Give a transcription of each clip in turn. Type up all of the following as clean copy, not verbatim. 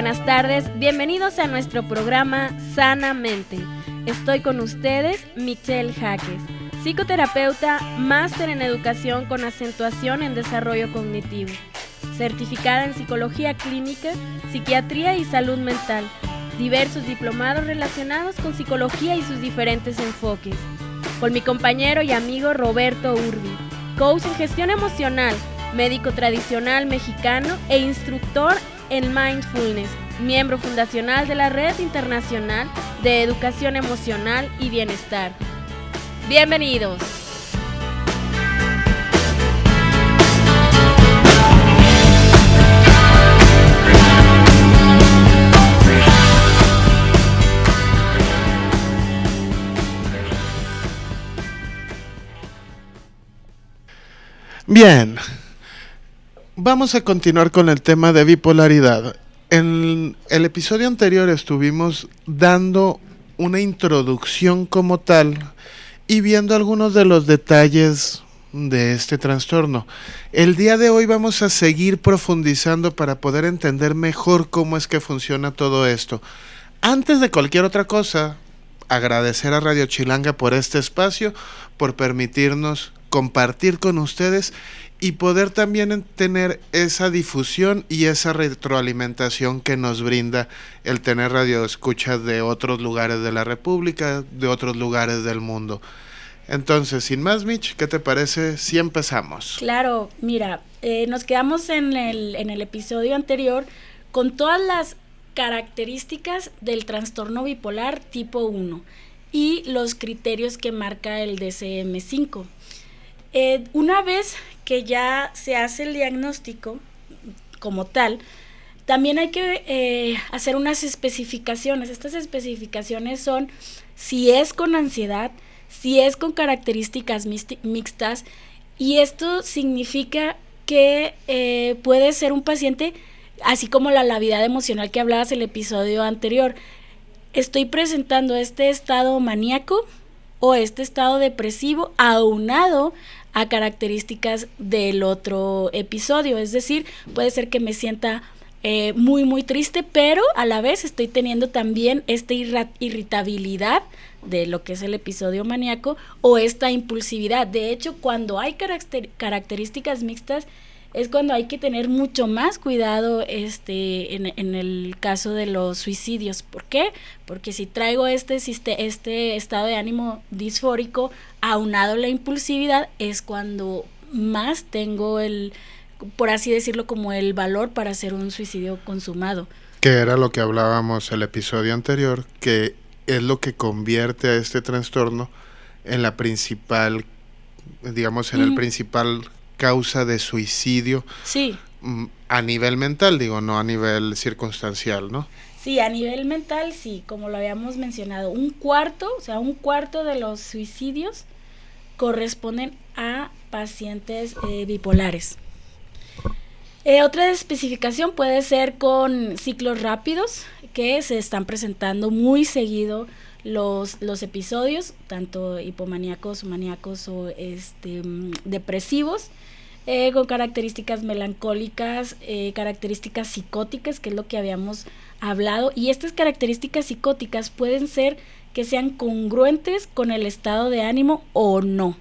buenas tardes, bienvenidos a nuestro programa Sanamente. Estoy con ustedes, Michelle Jaques, psicoterapeuta, máster en educación con acentuación en desarrollo cognitivo, certificada en psicología clínica, psiquiatría y salud mental, diversos diplomados relacionados con psicología y sus diferentes enfoques. Con mi compañero y amigo Roberto Urbi, coach en gestión emocional, médico tradicional mexicano e instructor en mindfulness, miembro fundacional de la Red Internacional de Educación Emocional y Bienestar. ¡Bienvenidos! Bien, vamos a continuar con el tema de bipolaridad. En el episodio anterior estuvimos dando una introducción como tal y viendo algunos de los detalles de este trastorno. El día de hoy vamos a seguir profundizando para poder entender mejor cómo es que funciona todo esto. Antes de cualquier otra cosa, agradecer a Radio Chilanga por este espacio, por permitirnos compartir con ustedes y poder también tener esa difusión y esa retroalimentación que nos brinda el tener radioescuchas de otros lugares de la República, de otros lugares del mundo. Entonces, sin más, Mitch, ¿qué te parece si empezamos? Claro, mira, nos quedamos en el episodio anterior con todas las características del trastorno bipolar tipo 1 y los criterios que marca el DSM-5. Una vez que ya se hace el diagnóstico como tal, también hay que hacer unas especificaciones. Estas especificaciones son si es con ansiedad, si es con características mixtas, y esto significa que puede ser un paciente, así como la labilidad emocional que hablabas en el episodio anterior. Estoy presentando este estado maníaco o este estado depresivo aunado a características del otro episodio, es decir, puede ser que me sienta muy triste, pero a la vez estoy teniendo también esta irritabilidad de lo que es el episodio maníaco o esta impulsividad. De hecho, cuando hay características mixtas es cuando hay que tener mucho más cuidado en el caso de los suicidios. ¿Por qué? Porque si traigo este estado de ánimo disfórico aunado a la impulsividad, es cuando más tengo por así decirlo, como el valor para hacer un suicidio consumado. Que era lo que hablábamos el episodio anterior, que es lo que convierte a este trastorno en la principal, digamos, en el principal causa de suicidio. Sí. A nivel mental, digo, no a nivel circunstancial, ¿no? Sí, a nivel mental, sí, como lo habíamos mencionado, un cuarto de los suicidios corresponden a pacientes bipolares. Otra especificación puede ser con ciclos rápidos, que se están presentando muy seguido los episodios, tanto hipomaníacos, maníacos o depresivos, con características melancólicas, características psicóticas, que es lo que habíamos hablado, y estas características psicóticas pueden ser que sean congruentes con el estado de ánimo o no.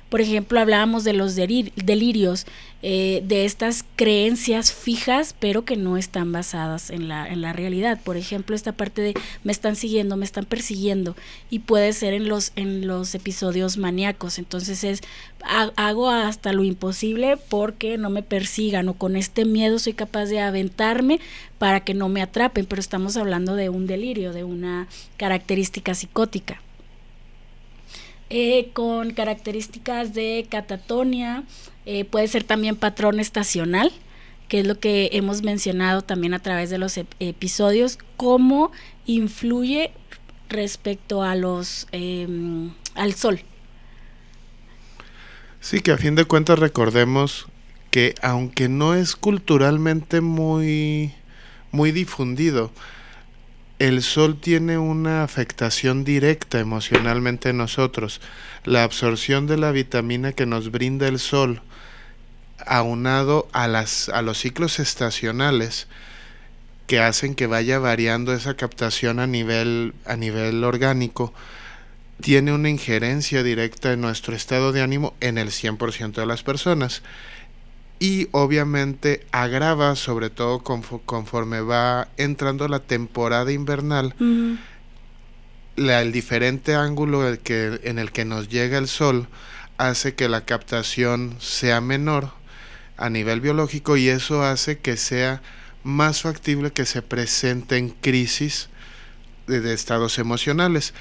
Por ejemplo, hablábamos de los delirios, de estas creencias fijas, pero que no están basadas en la realidad. Por ejemplo, esta parte de me están siguiendo, me están persiguiendo, y puede ser en los episodios maníacos. Entonces hago hasta lo imposible porque no me persigan, o con este miedo soy capaz de aventarme para que no me atrapen, pero estamos hablando de un delirio, de una característica psicótica. Con características de catatonia, puede ser también patrón estacional, que es lo que hemos mencionado también a través de los episodios, cómo influye respecto a al sol. Sí, que a fin de cuentas recordemos que aunque no es culturalmente muy difundido, el sol tiene una afectación directa emocionalmente en nosotros. La absorción de la vitamina que nos brinda el sol, aunado a los ciclos estacionales, que hacen que vaya variando esa captación a nivel orgánico, tiene una injerencia directa en nuestro estado de ánimo en el 100% de las personas. Y obviamente agrava, sobre todo conforme va entrando la temporada invernal, el diferente ángulo en el que nos llega el sol hace que la captación sea menor a nivel biológico, y eso hace que sea más factible que se presenten crisis de estados emocionales.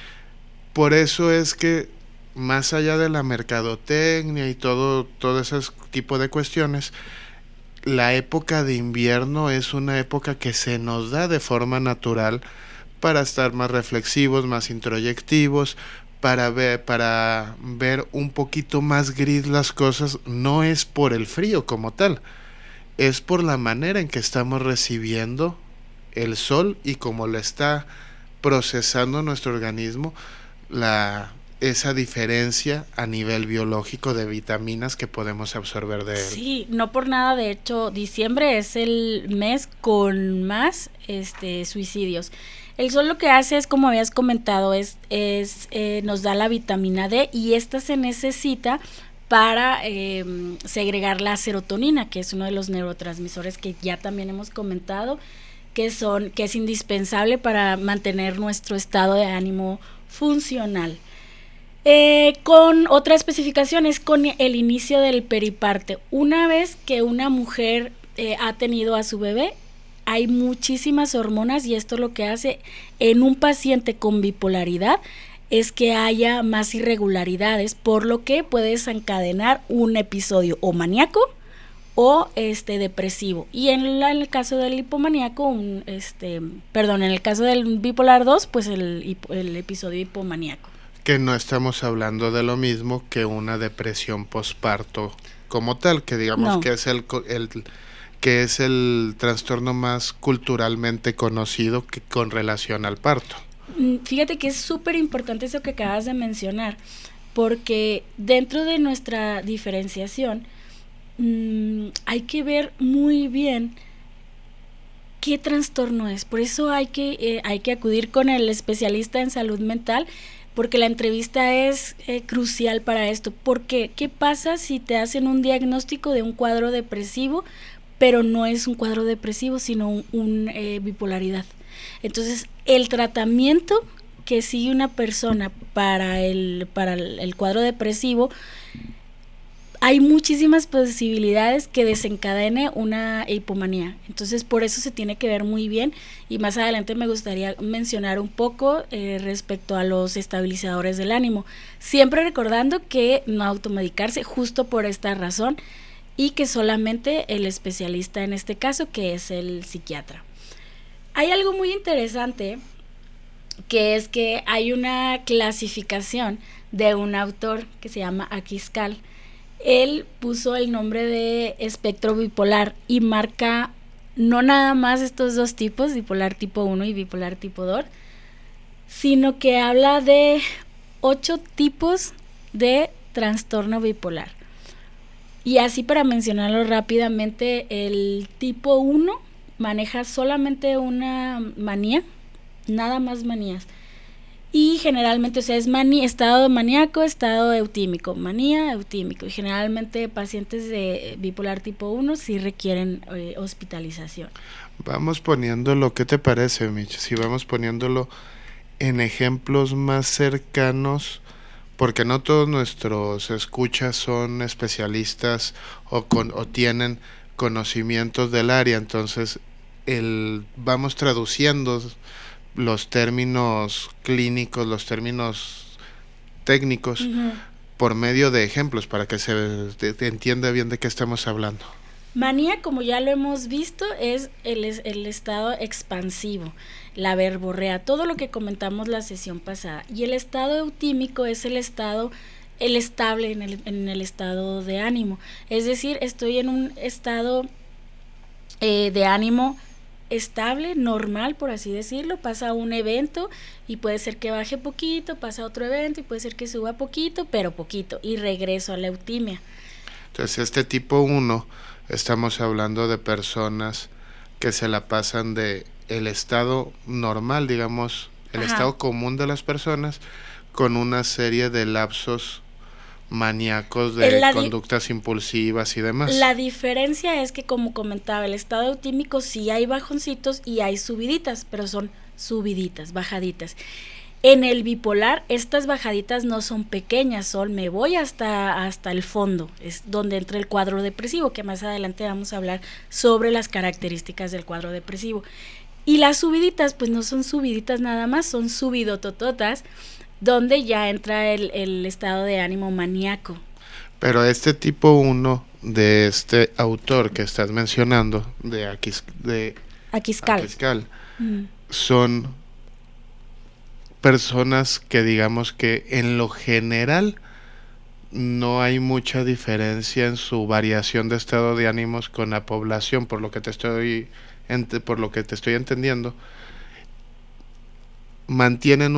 Por eso es que, más allá de la mercadotecnia y todo ese tipo de cuestiones, la época de invierno es una época que se nos da de forma natural para estar más reflexivos, más introyectivos, para ver un poquito más gris las cosas. No es por el frío como tal, es por la manera en que estamos recibiendo el sol y cómo lo está procesando nuestro organismo, esa diferencia a nivel biológico de vitaminas que podemos absorber de él. Sí, no por nada, de hecho, diciembre es el mes con más suicidios. El sol lo que hace es, como habías comentado, nos da la vitamina D, y esta se necesita para segregar la serotonina, que es uno de los neurotransmisores que ya también hemos comentado, que es indispensable para mantener nuestro estado de ánimo funcional. Con otra especificación es con el inicio del periparte. Una vez que una mujer ha tenido a su bebé, hay muchísimas hormonas, y esto lo que hace en un paciente con bipolaridad es que haya más irregularidades, por lo que puede desencadenar un episodio o maníaco o depresivo. Y en el caso del hipomaníaco, en el caso del bipolar 2, pues el episodio hipomaníaco. Que no estamos hablando de lo mismo que una depresión posparto como tal, que digamos que es el trastorno más culturalmente conocido con relación al parto. Fíjate que es súper importante eso que acabas de mencionar, porque dentro de nuestra diferenciación hay que ver muy bien qué trastorno es. Por eso hay que acudir con el especialista en salud mental, porque la entrevista es crucial para esto. Porque ¿qué pasa si te hacen un diagnóstico de un cuadro depresivo, pero no es un cuadro depresivo, sino un bipolaridad? Entonces, el tratamiento que sigue una persona para el cuadro depresivo, hay muchísimas posibilidades que desencadene una hipomanía. Entonces, por eso se tiene que ver muy bien, y más adelante me gustaría mencionar un poco respecto a los estabilizadores del ánimo, siempre recordando que no automedicarse justo por esta razón, y que solamente el especialista en este caso, que es el psiquiatra. Hay algo muy interesante, que es que hay una clasificación de un autor que se llama Akiscal. Él puso el nombre de espectro bipolar y marca no nada más estos dos tipos, bipolar tipo 1 y bipolar tipo 2, sino que habla de 8 tipos de trastorno bipolar. Y así, para mencionarlo rápidamente, el tipo 1 maneja solamente una manía, nada más manías. Y generalmente, es estado maníaco, estado eutímico, manía, eutímico. Y generalmente pacientes de bipolar tipo 1 sí requieren hospitalización. Vamos poniéndolo, ¿qué te parece, Mitch? Si vamos poniéndolo en ejemplos más cercanos, porque no todos nuestros escuchas son especialistas o tienen conocimientos del área, entonces vamos traduciendo los términos clínicos, los términos técnicos, por medio de ejemplos, para que se entienda bien de qué estamos hablando. Manía, como ya lo hemos visto, es el estado expansivo, la verborrea, todo lo que comentamos la sesión pasada. Y el estado eutímico es el estable en el estado de ánimo. Es decir, estoy en un estado de ánimo estable, normal, por así decirlo. Pasa un evento y puede ser que baje poquito, pasa otro evento y puede ser que suba poquito, pero poquito, y regreso a la eutimia. Entonces, tipo 1, estamos hablando de personas que se la pasan de el estado normal, digamos, el Ajá. estado común de las personas, con una serie de lapsos maníacos de conductas impulsivas y demás. La diferencia es que, como comentaba, el estado eutímico sí hay bajoncitos y hay subiditas, pero son subiditas, bajaditas. En el bipolar, estas bajaditas no son pequeñas, son me voy hasta el fondo, es donde entra el cuadro depresivo, que más adelante vamos a hablar sobre las características del cuadro depresivo. Y las subiditas, pues no son subiditas nada más, son subidotototas, donde ya entra el estado de ánimo maníaco. Pero este tipo 1 de este autor que estás mencionando, de Aquiscal, son personas que digamos que en lo general no hay mucha diferencia en su variación de estado de ánimos con la población, por lo que te estoy entendiendo. Mantienen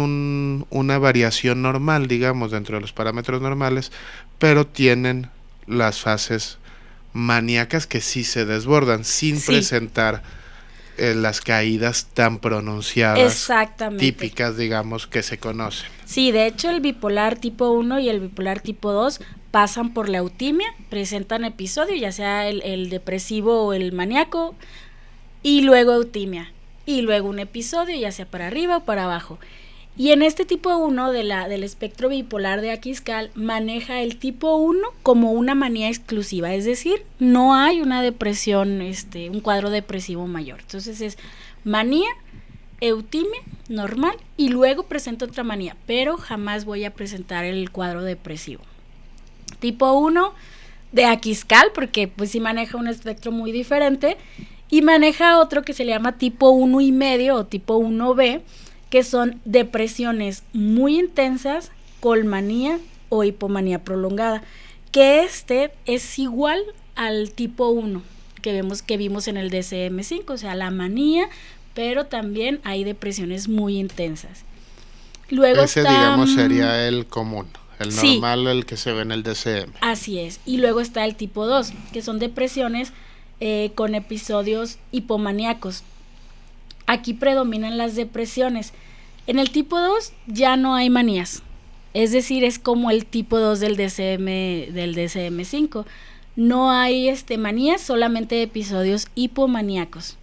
una variación normal, digamos, dentro de los parámetros normales, pero tienen las fases maníacas que sí se desbordan, sin presentar las caídas tan pronunciadas, típicas, digamos, que se conocen. Sí, de hecho el bipolar tipo 1 y el bipolar tipo 2 pasan por la eutimia, presentan episodios, ya sea el depresivo o el maníaco, y luego eutimia, y luego un episodio, ya sea para arriba o para abajo. Y en este tipo 1 del espectro bipolar de Aquiscal, maneja el tipo 1 como una manía exclusiva, es decir, no hay una depresión, un cuadro depresivo mayor. Entonces es manía, eutimia, normal, y luego presenta otra manía, pero jamás voy a presentar el cuadro depresivo. Tipo 1 de Aquiscal, porque pues sí maneja un espectro muy diferente, y maneja otro que se le llama tipo 1,5 o tipo 1B, que son depresiones muy intensas, colmanía o hipomanía prolongada, que es igual al tipo 1 que vimos en el DSM-5, o sea, la manía, pero también hay depresiones muy intensas. Luego ese, digamos, sería el común, el normal, el que se ve en el DSM. Así es, y luego está el tipo 2, que son depresiones con episodios hipomaníacos. Aquí predominan las depresiones. En el tipo 2 ya no hay manías, es decir, es como el tipo 2 del DSM-5. No hay manías, solamente episodios hipomaníacos.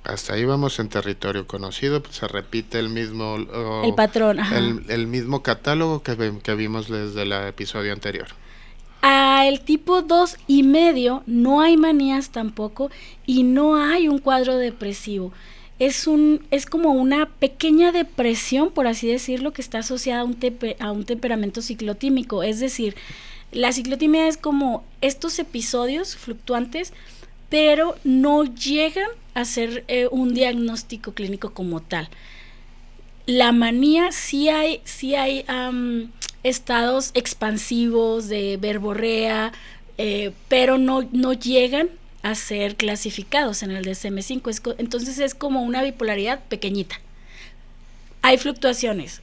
Hasta ahí vamos en territorio conocido, pues se repite el mismo el patrón, el mismo catálogo que vimos desde el episodio anterior. El tipo 2,5 no hay manías tampoco y no hay un cuadro depresivo. Es como una pequeña depresión, por así decirlo, que está asociada a un temperamento ciclotímico. Es decir, la ciclotimia es como estos episodios fluctuantes, pero no llegan a ser un diagnóstico clínico como tal. La manía sí hay estados expansivos de verborrea, pero no llegan a ser clasificados en el DSM-5. Entonces es como una bipolaridad pequeñita. Hay fluctuaciones,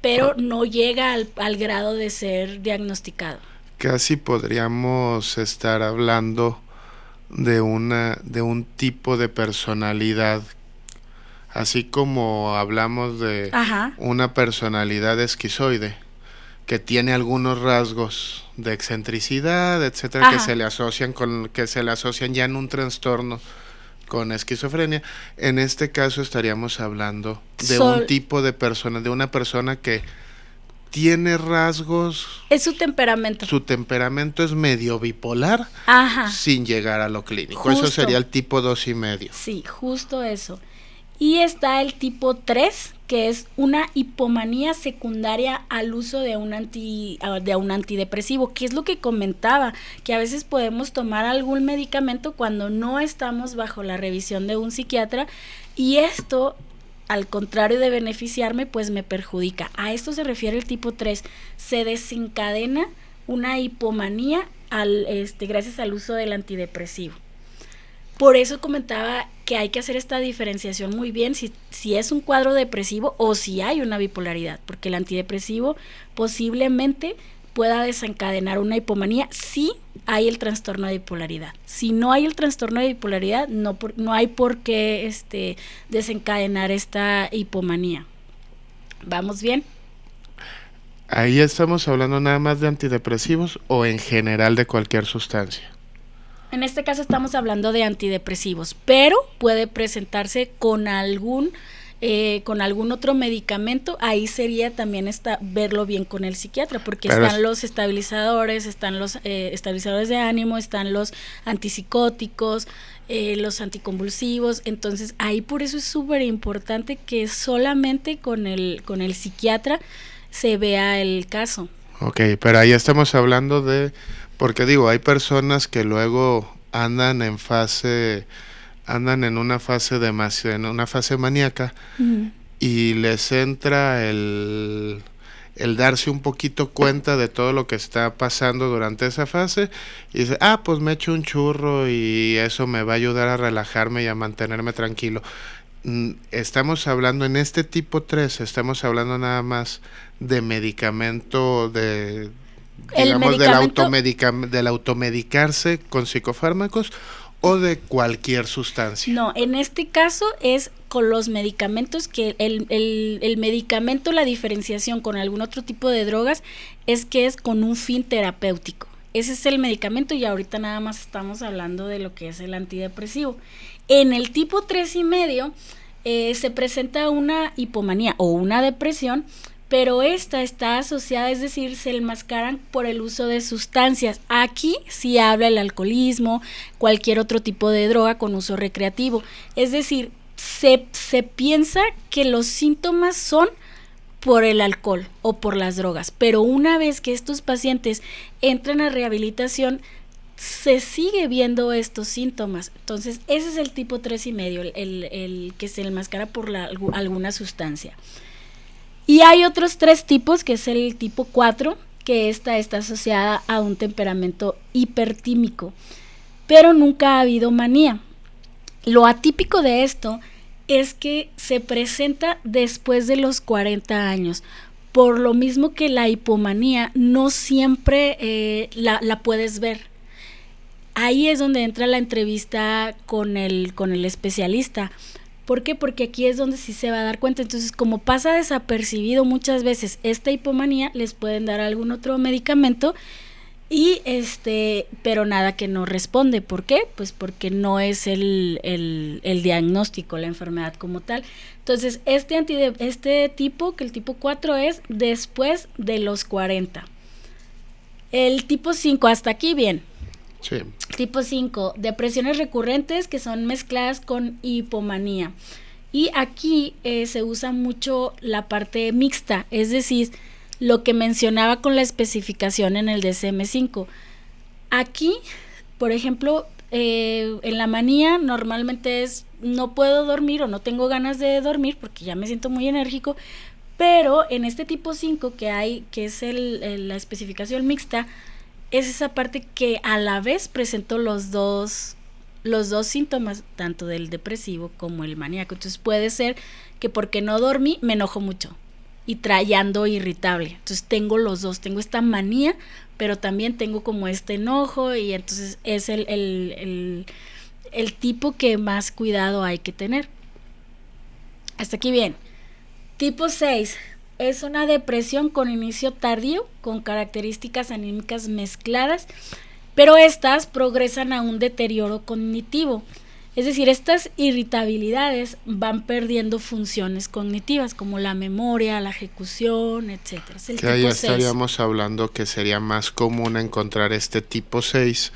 pero no llega al grado de ser diagnosticado. Casi podríamos estar hablando de un tipo de personalidad, así como hablamos de una personalidad esquizoide, que tiene algunos rasgos de excentricidad, etcétera, que se le asocian ya en un trastorno con esquizofrenia. En este caso estaríamos hablando de un tipo de persona, de una persona que tiene rasgos. Es su temperamento. Su temperamento es medio bipolar, sin llegar a lo clínico. Justo. Eso sería el tipo 2,5. Sí, justo eso. Y está el tipo 3, que es una hipomanía secundaria al uso de un antidepresivo, que es lo que comentaba, que a veces podemos tomar algún medicamento cuando no estamos bajo la revisión de un psiquiatra, y esto, al contrario de beneficiarme, pues me perjudica. A esto se refiere el tipo 3. Se desencadena una hipomanía gracias al uso del antidepresivo. Por eso comentaba que hay que hacer esta diferenciación muy bien si es un cuadro depresivo o si hay una bipolaridad, porque el antidepresivo posiblemente pueda desencadenar una hipomanía si hay el trastorno de bipolaridad. Si no hay el trastorno de bipolaridad, no hay por qué desencadenar esta hipomanía. ¿Vamos bien? Ahí estamos hablando nada más de antidepresivos o en general de cualquier sustancia. En este caso estamos hablando de antidepresivos, pero puede presentarse con algún otro medicamento. Ahí sería también verlo bien con el psiquiatra, porque están los estabilizadores, están los estabilizadores de ánimo, están los antipsicóticos, los anticonvulsivos. Entonces ahí por eso es súper importante que solamente con el psiquiatra se vea el caso. Ok, pero ahí estamos hablando porque digo, hay personas que luego andan en una fase maníaca, y les entra el darse un poquito cuenta de todo lo que está pasando durante esa fase, y dice, pues me echo un churro y eso me va a ayudar a relajarme y a mantenerme tranquilo. Estamos hablando en este tipo 3, estamos hablando nada más de medicamento, del automedicarse con psicofármacos, o de cualquier sustancia. No, en este caso es con los medicamentos, que el medicamento, la diferenciación con algún otro tipo de drogas es que es con un fin terapéutico. Ese es el medicamento, y ahorita nada más estamos hablando de lo que es el antidepresivo. En el tipo 3,5 se presenta una hipomanía o una depresión, pero esta está asociada, es decir, se enmascaran por el uso de sustancias. Aquí sí habla el alcoholismo, cualquier otro tipo de droga con uso recreativo. Es decir, se piensa que los síntomas son por el alcohol o por las drogas, pero una vez que estos pacientes entran a rehabilitación, se sigue viendo estos síntomas. Entonces ese es el tipo 3,5, el que se enmascara por alguna sustancia. Y hay otros 3 tipos, que es el tipo 4, que esta está asociada a un temperamento hipertímico, pero nunca ha habido manía. Lo atípico de esto es que se presenta después de los 40 años, por lo mismo que la hipomanía no siempre la puedes ver. Ahí es donde entra la entrevista con el especialista. ¿Por qué? Porque aquí es donde sí se va a dar cuenta. Entonces, como pasa desapercibido muchas veces esta hipomanía, les pueden dar algún otro medicamento y pero nada que no responde. ¿Por qué? Pues porque no es el diagnóstico, la enfermedad como tal. Entonces, este tipo, que el tipo 4 es después de los 40. El tipo 5, hasta aquí bien. Sí. Tipo 5, depresiones recurrentes que son mezcladas con hipomanía. Y aquí se usa mucho la parte mixta, es decir, lo que mencionaba con la especificación en el DSM-5. Aquí, por ejemplo, en la manía normalmente es no puedo dormir o no tengo ganas de dormir porque ya me siento muy enérgico, pero en este tipo 5 que es la especificación mixta, es esa parte que a la vez presentó los dos síntomas, tanto del depresivo como el maníaco. Entonces puede ser que porque no dormí me enojo mucho y ando irritable. Entonces tengo los dos, tengo esta manía, pero también tengo como este enojo, y entonces es el tipo que más cuidado hay que tener. Hasta aquí bien. Tipo 6. Es una depresión con inicio tardío, con características anímicas mezcladas, pero estas progresan a un deterioro cognitivo. Es decir, estas irritabilidades van perdiendo funciones cognitivas, como la memoria, la ejecución, etcétera. Es el que ahí tipo 6. Estaríamos hablando que sería más común encontrar este tipo 6.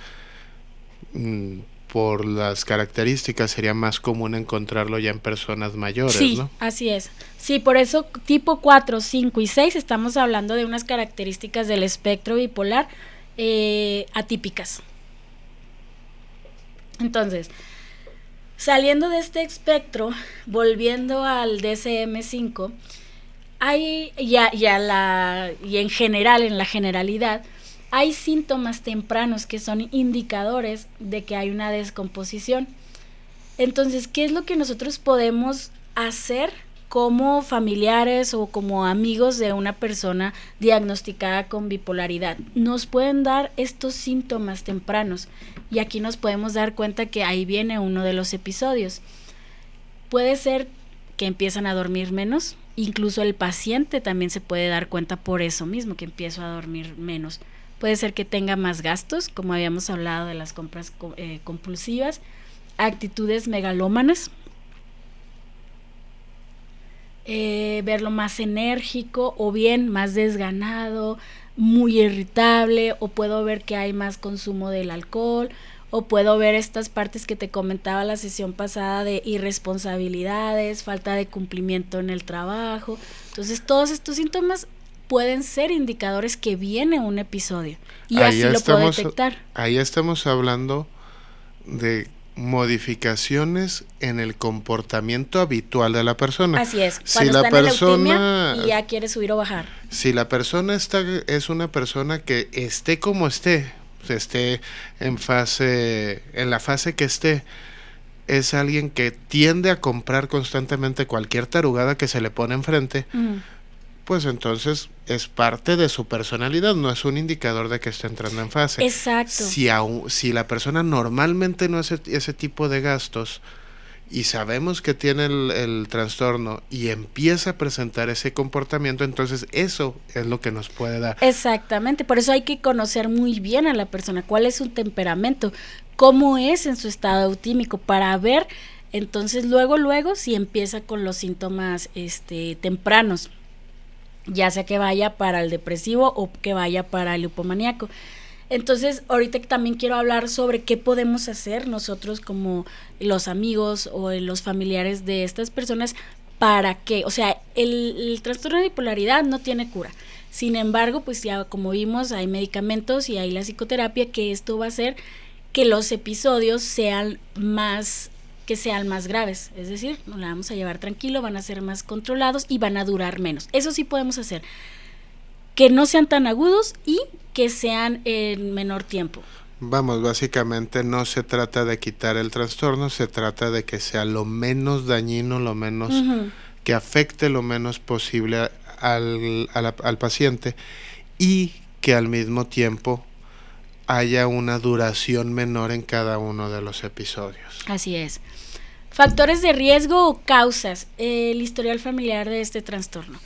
Por las características sería más común encontrarlo ya en personas mayores, sí, ¿no? Así es. Sí, por eso tipo 4, 5 y 6 estamos hablando de unas características del espectro bipolar atípicas. Entonces, saliendo de este espectro, volviendo al DSM-5, hay y en general, en la generalidad, hay síntomas tempranos que son indicadores de que hay una descomposición. Entonces, ¿qué es lo que nosotros podemos hacer como familiares o como amigos de una persona diagnosticada con bipolaridad. Nos pueden dar estos síntomas tempranos y aquí nos podemos dar cuenta que ahí viene uno de los episodios. Puede ser que empiezan a dormir menos, incluso el paciente también se puede dar cuenta por eso mismo, que empiezo a dormir menos. Puede ser que tenga más gastos, como habíamos hablado de las compras compulsivas, actitudes megalómanas, verlo más enérgico o bien más desganado, muy irritable, o puedo ver que hay más consumo del alcohol, o puedo ver estas partes que te comentaba la sesión pasada de irresponsabilidades, falta de cumplimiento en el trabajo. Entonces todos estos síntomas pueden ser indicadores que viene un episodio y ahí así lo puedo detectar. Ahí estamos hablando de modificaciones en el comportamiento habitual de la persona. Así es, cuando está en leucemia y ya quiere subir o bajar. Si la persona es una persona que esté como esté en la fase que esté, es alguien que tiende a comprar constantemente cualquier tarugada que se le pone enfrente, pues entonces es parte de su personalidad, no es un indicador de que está entrando en fase. Exacto. Si la persona normalmente no hace ese tipo de gastos y sabemos que tiene el trastorno y empieza a presentar ese comportamiento, entonces eso es lo que nos puede dar. Exactamente, por eso hay que conocer muy bien a la persona, cuál es su temperamento, cómo es en su estado eutímico, para ver entonces luego si empieza con los síntomas tempranos, ya sea que vaya para el depresivo o que vaya para el hipomaníaco. Entonces, ahorita también quiero hablar sobre qué podemos hacer nosotros como los amigos o los familiares de estas personas para que, o sea, el trastorno de bipolaridad no tiene cura. Sin embargo, pues ya como vimos, hay medicamentos y hay la psicoterapia, que esto va a hacer que los episodios sean más graves, es decir, nos la vamos a llevar tranquilo, van a ser más controlados y van a durar menos. Eso sí podemos hacer, que no sean tan agudos y que sean en menor tiempo. Vamos, básicamente no se trata de quitar el trastorno, se trata de que sea lo menos dañino, lo menos que afecte lo menos posible al paciente, y que al mismo tiempo haya una duración menor en cada uno de los episodios. Así es. Factores de riesgo o causas. El historial familiar de este trastorno.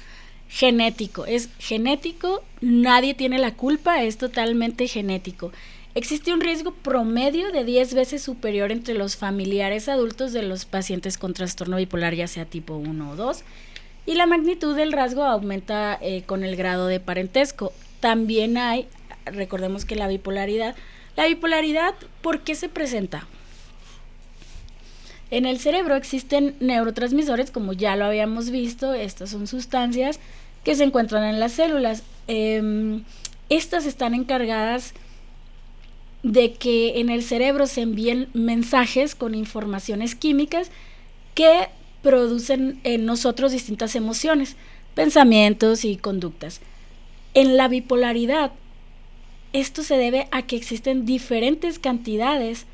Genético. Es genético, nadie tiene la culpa, es totalmente genético. Existe un riesgo promedio de 10 veces superior entre los familiares adultos de los pacientes con trastorno bipolar, ya sea tipo 1 o 2, y la magnitud del rasgo aumenta con el grado de parentesco. También recordemos que la bipolaridad, ¿por qué se presenta? En el cerebro existen neurotransmisores, como ya lo habíamos visto, estas son sustancias que se encuentran en las células. Estas están encargadas de que en el cerebro se envíen mensajes con informaciones químicas que producen en nosotros distintas emociones, pensamientos y conductas. En la bipolaridad, esto se debe a que existen diferentes cantidades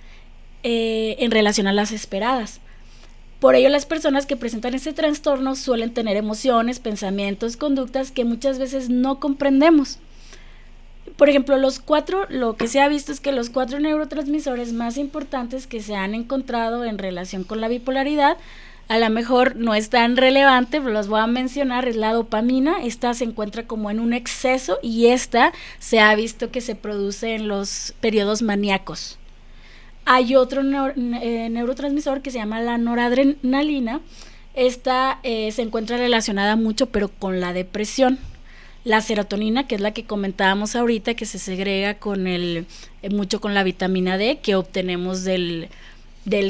en relación a las esperadas. Por ello, las personas que presentan este trastorno suelen tener emociones, pensamientos, conductas que muchas veces no comprendemos. Por ejemplo, lo que se ha visto es que los 4 neurotransmisores más importantes que se han encontrado en relación con la bipolaridad, a lo mejor no es tan relevante, pero los voy a mencionar, es la dopamina. Esta se encuentra como en un exceso y esta se ha visto que se produce en los periodos maníacos. Hay otro neurotransmisor que se llama la noradrenalina. Esta se encuentra relacionada mucho, pero con la depresión. La serotonina, que es la que comentábamos ahorita, que se segrega mucho con la vitamina D que obtenemos del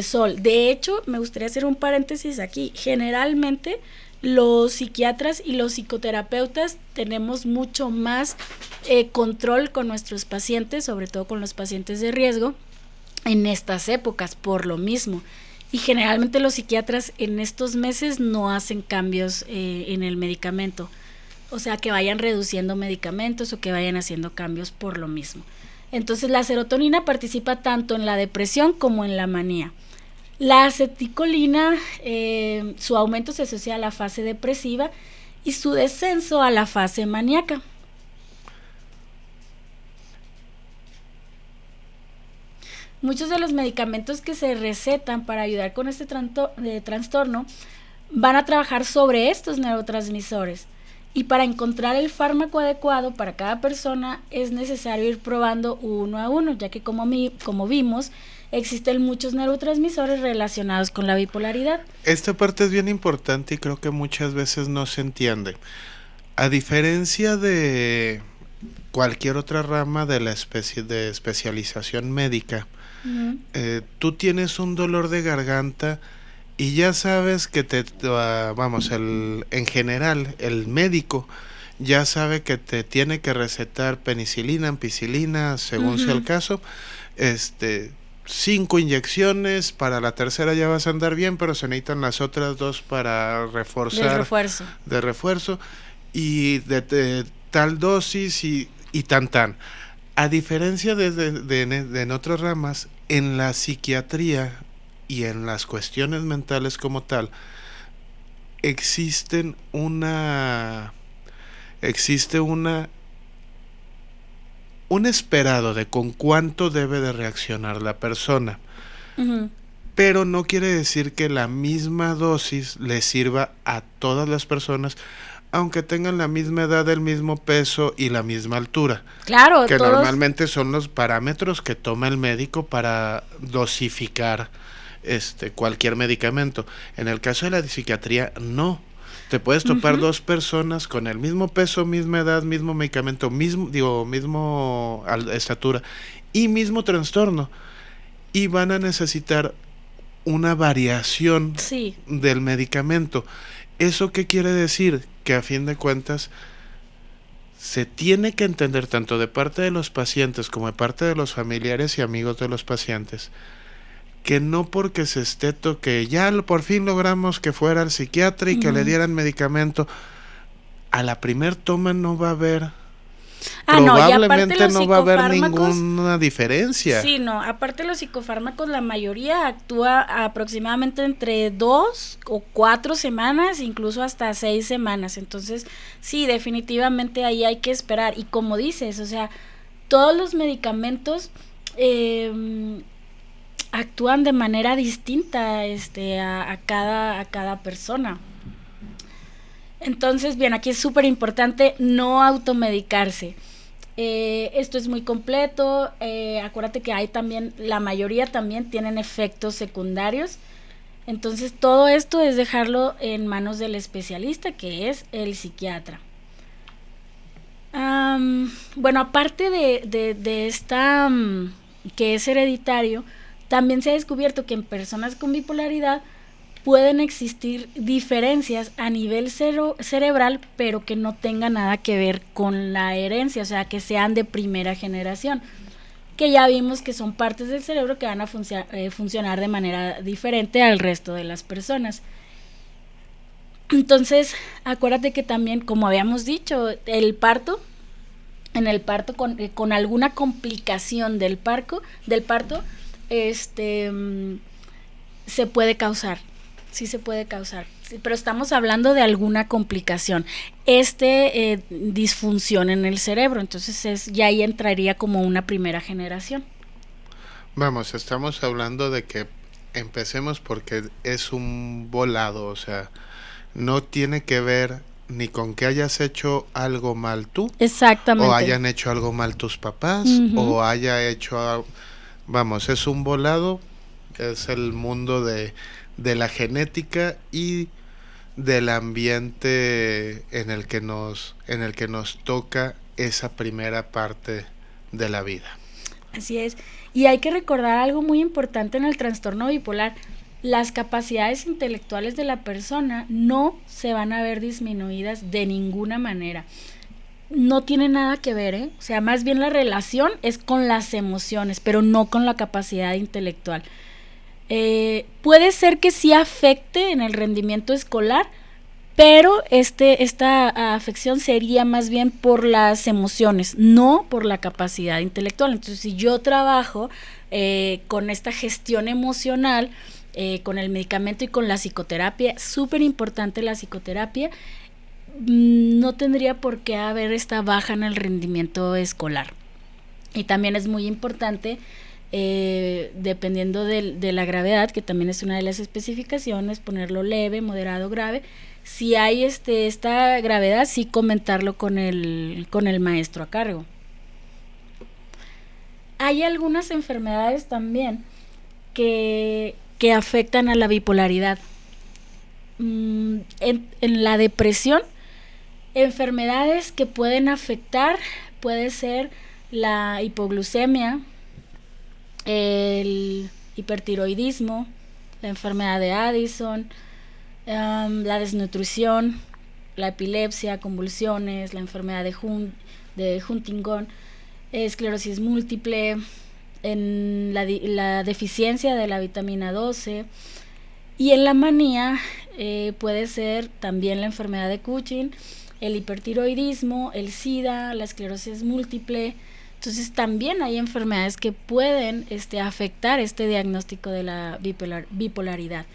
sol. De hecho, me gustaría hacer un paréntesis aquí. Generalmente los psiquiatras y los psicoterapeutas tenemos mucho más control con nuestros pacientes, sobre todo con los pacientes de riesgo, en estas épocas, por lo mismo. Y generalmente los psiquiatras en estos meses no hacen cambios en el medicamento, o sea, que vayan reduciendo medicamentos o que vayan haciendo cambios por lo mismo. Entonces la serotonina participa tanto en la depresión como en la manía. La aceticolina, su aumento se asocia a la fase depresiva y su descenso a la fase maníaca. Muchos de los medicamentos que se recetan para ayudar con este trastorno van a trabajar sobre estos neurotransmisores. Y para encontrar el fármaco adecuado para cada persona es necesario ir probando uno a uno, ya que como vimos, existen muchos neurotransmisores relacionados con la bipolaridad. Esta parte es bien importante y creo que muchas veces no se entiende. A diferencia de cualquier otra rama de la especialización médica, tú tienes un dolor de garganta y ya sabes que en general el médico ya sabe que te tiene que recetar penicilina, ampicilina, según sea el caso, 5 inyecciones, para la tercera ya vas a andar bien, pero se necesitan las otras 2 para reforzar. De refuerzo, y de tal dosis y tan. A diferencia de en otras ramas, en la psiquiatría y en las cuestiones mentales como tal, existe un esperado de con cuánto debe de reaccionar la persona. Pero no quiere decir que la misma dosis le sirva a todas las personas, aunque tengan la misma edad, el mismo peso y la misma altura. Claro, que normalmente son los parámetros que toma el médico para dosificar cualquier medicamento. En el caso de la psiquiatría, no. Te puedes topar 2 personas con el mismo peso, misma edad, mismo medicamento, mismo estatura y mismo trastorno, y van a necesitar una variación del medicamento. ¿Eso qué quiere decir? Que a fin de cuentas se tiene que entender tanto de parte de los pacientes como de parte de los familiares y amigos de los pacientes, que no porque que ya por fin logramos que fuera al psiquiatra y que le dieran medicamento, a la primer toma no va a haber, probablemente no va a haber ninguna diferencia. Sí, no, aparte los psicofármacos, la mayoría actúa aproximadamente entre 2 o 4 semanas, incluso hasta 6 semanas, entonces sí, definitivamente ahí hay que esperar, y como dices, o sea, todos los medicamentos actúan de manera distinta a cada persona. Entonces, bien, aquí es súper importante no automedicarse. Esto es muy completo. Acuérdate que hay también, la mayoría también tienen efectos secundarios. Entonces, todo esto es dejarlo en manos del especialista, que es el psiquiatra. Bueno, aparte de esta que es hereditario, también se ha descubierto que en personas con bipolaridad pueden existir diferencias a nivel cerebral, pero que no tengan nada que ver con la herencia, o sea, que sean de primera generación, que ya vimos que son partes del cerebro que van a funcionar de manera diferente al resto de las personas. Entonces, acuérdate que también, como habíamos dicho, en el parto con alguna complicación del parto, se puede causar. Sí se puede causar, sí, pero estamos hablando de alguna complicación, disfunción en el cerebro, entonces ya ahí entraría como una primera generación. Vamos, estamos hablando de que empecemos porque es un volado, o sea, no tiene que ver ni con que hayas hecho algo mal tú, exactamente, o hayan hecho algo mal tus papás, o haya hecho, vamos, es un volado, es el mundo de la genética y del ambiente en el que nos toca esa primera parte de la vida. Así es, y hay que recordar algo muy importante en el trastorno bipolar: las capacidades intelectuales de la persona no se van a ver disminuidas de ninguna manera. No tiene nada que ver, o sea, más bien la relación es con las emociones, pero no con la capacidad intelectual. Puede ser que sí afecte en el rendimiento escolar, pero esta afección sería más bien por las emociones, no por la capacidad intelectual. Entonces, si yo trabajo con esta gestión emocional, con el medicamento y con la psicoterapia. Súper importante la psicoterapia. No tendría por qué haber esta baja en el rendimiento escolar. Y también es muy importante, dependiendo de la gravedad, que también es una de las especificaciones, ponerlo leve, moderado, grave. Si hay esta gravedad, sí comentarlo con el maestro a cargo. Hay algunas enfermedades también que afectan a la bipolaridad. En la depresión, enfermedades que pueden afectar puede ser la hipoglucemia, el hipertiroidismo, la enfermedad de Addison, la desnutrición, la epilepsia, convulsiones, la enfermedad de Huntington, esclerosis múltiple, en la deficiencia de la vitamina 12, y en la manía puede ser también la enfermedad de Cushing, el hipertiroidismo, el SIDA, la esclerosis múltiple. Entonces también hay enfermedades que pueden afectar este diagnóstico de la bipolaridad.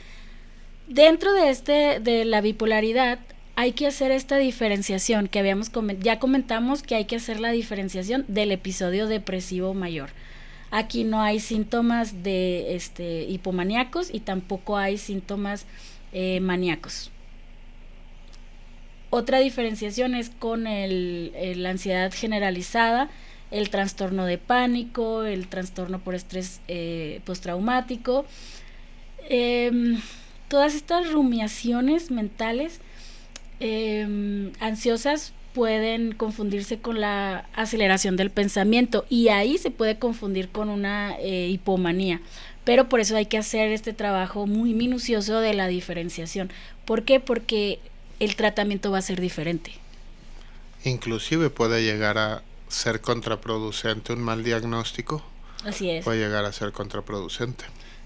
Dentro de la bipolaridad hay que hacer esta diferenciación que ya comentamos, que hay que hacer la diferenciación del episodio depresivo mayor. Aquí no hay síntomas de hipomaníacos y tampoco hay síntomas maníacos. Otra diferenciación es con la ansiedad generalizada, el trastorno de pánico, el trastorno por estrés postraumático. Todas estas rumiaciones mentales ansiosas pueden confundirse con la aceleración del pensamiento, y ahí se puede confundir con una hipomanía, pero por eso hay que hacer este trabajo muy minucioso de la diferenciación. ¿Por qué? Porque el tratamiento va a ser diferente. Inclusive puede llegar a ser contraproducente un mal diagnóstico. Así es. Puede llegar a ser contraproducente.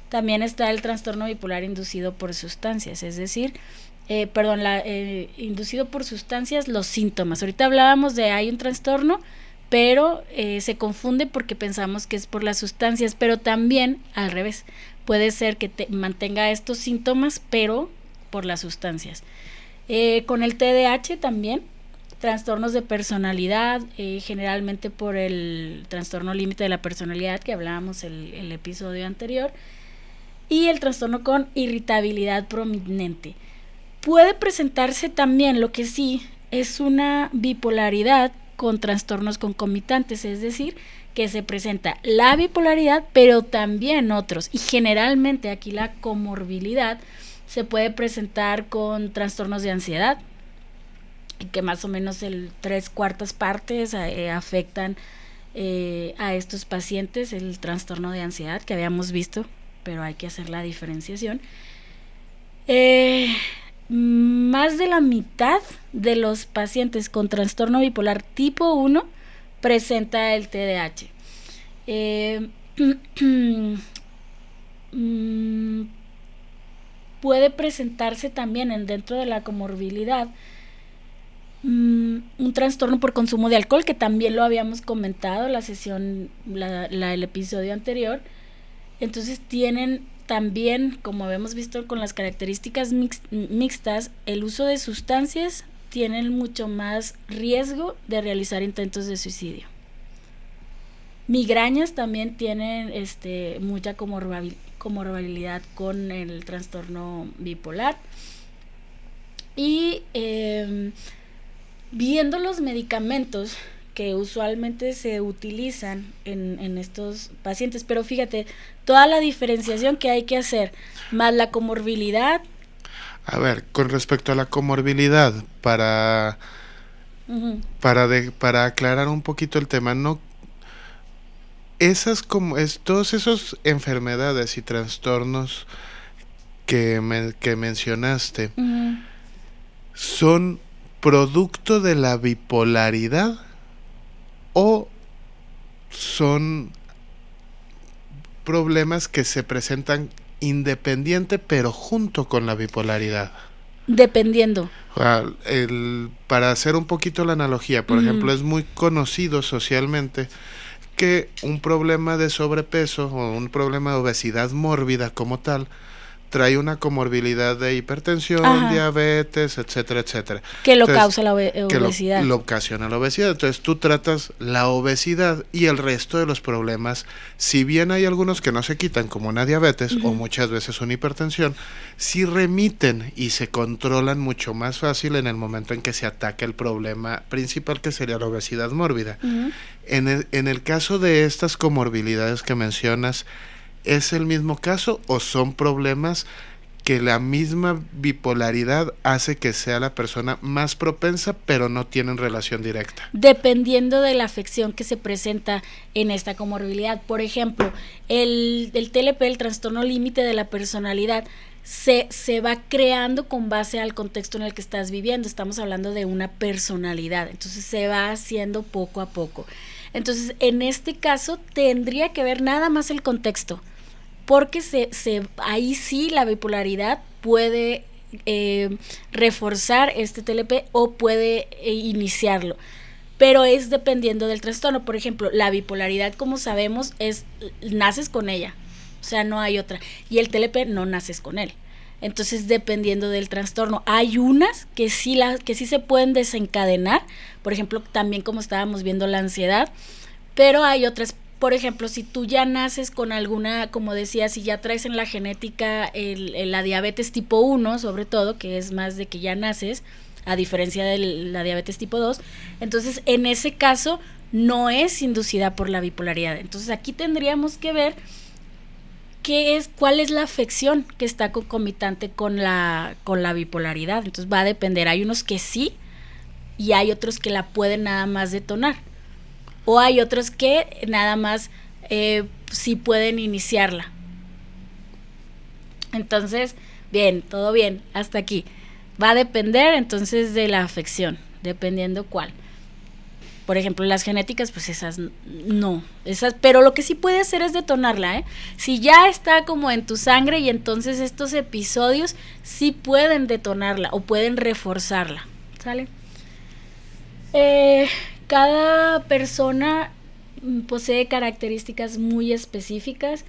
También está el trastorno bipolar inducido por sustancias, es decir, inducido por sustancias los síntomas. Ahorita hablábamos de hay un trastorno, pero se confunde porque pensamos que es por las sustancias, pero también al revés, puede ser que mantenga estos síntomas, pero por las sustancias. Con el TDAH también, trastornos de personalidad, generalmente por el trastorno límite de la personalidad que hablábamos el episodio anterior, y el trastorno con irritabilidad prominente. Puede presentarse también, lo que sí, es una bipolaridad con trastornos concomitantes, es decir, que se presenta la bipolaridad, pero también otros, y generalmente aquí la comorbilidad se puede presentar con trastornos de ansiedad, que más o menos el 3/4 partes afectan a estos pacientes, el trastorno de ansiedad que habíamos visto, pero hay que hacer la diferenciación. Más de la mitad de los pacientes con trastorno bipolar tipo 1 presenta el TDAH. Puede presentarse también dentro de la comorbilidad un trastorno por consumo de alcohol, que también lo habíamos comentado en la sesión, el episodio anterior. Entonces tienen también, como habíamos visto con las características mixtas, el uso de sustancias tienen mucho más riesgo de realizar intentos de suicidio. Migrañas también tienen mucha comorbilidad con el trastorno bipolar. Y viendo los medicamentos que usualmente se utilizan en estos pacientes, pero fíjate, toda la diferenciación que hay que hacer, más la comorbilidad. A ver, con respecto a la comorbilidad, para aclarar un poquito el tema, no todas esas enfermedades y trastornos que mencionaste son producto de la bipolaridad o son problemas que se presentan independiente pero junto con la bipolaridad. Dependiendo. Para hacer un poquito la analogía, por ejemplo, es muy conocido socialmente que un problema de sobrepeso o un problema de obesidad mórbida como tal trae una comorbilidad de hipertensión, Ajá. diabetes, etcétera, etcétera. Que lo Entonces, causa la obesidad. Que lo ocasiona la obesidad. Entonces tú tratas la obesidad y el resto de los problemas, si bien hay algunos que no se quitan, como una diabetes o muchas veces una hipertensión, sí remiten y se controlan mucho más fácil en el momento en que se ataca el problema principal, que sería la obesidad mórbida. En el caso de estas comorbilidades que mencionas, ¿es el mismo caso o son problemas que la misma bipolaridad hace que sea la persona más propensa, pero no tienen relación directa? Dependiendo de la afección que se presenta en esta comorbilidad. Por ejemplo, el TLP, el trastorno límite de la personalidad, se va creando con base al contexto en el que estás viviendo. Estamos hablando de una personalidad, entonces se va haciendo poco a poco. Entonces, en este caso, tendría que ver nada más el contexto, porque ahí sí la bipolaridad puede reforzar este TLP o puede iniciarlo, pero es dependiendo del trastorno. Por ejemplo, la bipolaridad, como sabemos, naces con ella, o sea, no hay otra, y el TLP no naces con él. Entonces, dependiendo del trastorno, hay unas que sí se pueden desencadenar, por ejemplo, también como estábamos viendo la ansiedad, pero hay otras. Por ejemplo, si tú ya naces con alguna, como decía, si ya traes en la genética la diabetes tipo 1, sobre todo, que es más de que ya naces, a diferencia de la diabetes tipo 2, entonces en ese caso no es inducida por la bipolaridad. Entonces aquí tendríamos que ver cuál es la afección que está concomitante con la bipolaridad. Entonces va a depender, hay unos que sí y hay otros que la pueden nada más detonar. O hay otros que nada más sí pueden iniciarla. Entonces, bien, todo bien, hasta aquí. Va a depender entonces de la afección, dependiendo cuál. Por ejemplo, las genéticas, pues esas no. Pero lo que sí puede hacer es detonarla, ¿eh? Si ya está como en tu sangre, y entonces estos episodios sí pueden detonarla o pueden reforzarla, ¿sale? Cada persona posee características muy específicas,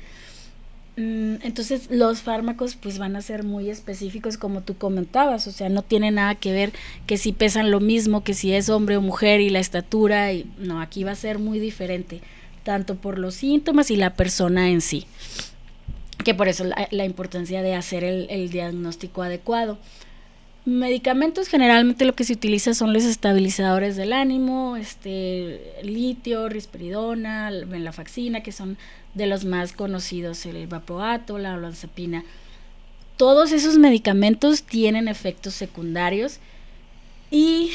entonces los fármacos pues van a ser muy específicos, como tú comentabas, o sea, no tiene nada que ver que si pesan lo mismo, que si es hombre o mujer y la estatura, no, aquí va a ser muy diferente, tanto por los síntomas y la persona en sí, que por eso la importancia de hacer el diagnóstico adecuado. Medicamentos, generalmente lo que se utiliza son los estabilizadores del ánimo, litio, risperidona, venlafaxina, que son de los más conocidos, el valproato, la olanzapina. Todos esos medicamentos tienen efectos secundarios, y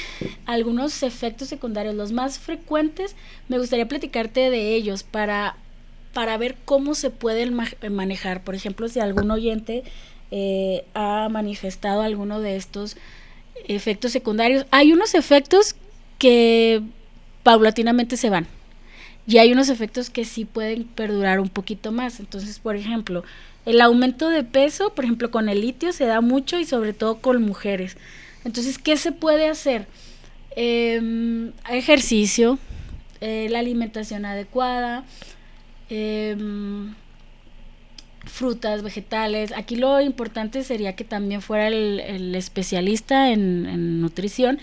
algunos efectos secundarios, los más frecuentes, me gustaría platicarte de ellos para ver cómo se pueden manejar. Por ejemplo, si algún oyente ha manifestado alguno de estos efectos secundarios, hay unos efectos que paulatinamente se van, y hay unos efectos que sí pueden perdurar un poquito más. Entonces, por ejemplo, el aumento de peso, por ejemplo, con el litio se da mucho, y sobre todo con mujeres. Entonces, ¿qué se puede hacer? Ejercicio, la alimentación adecuada, frutas, vegetales. Aquí lo importante sería que también fuera el especialista en nutrición,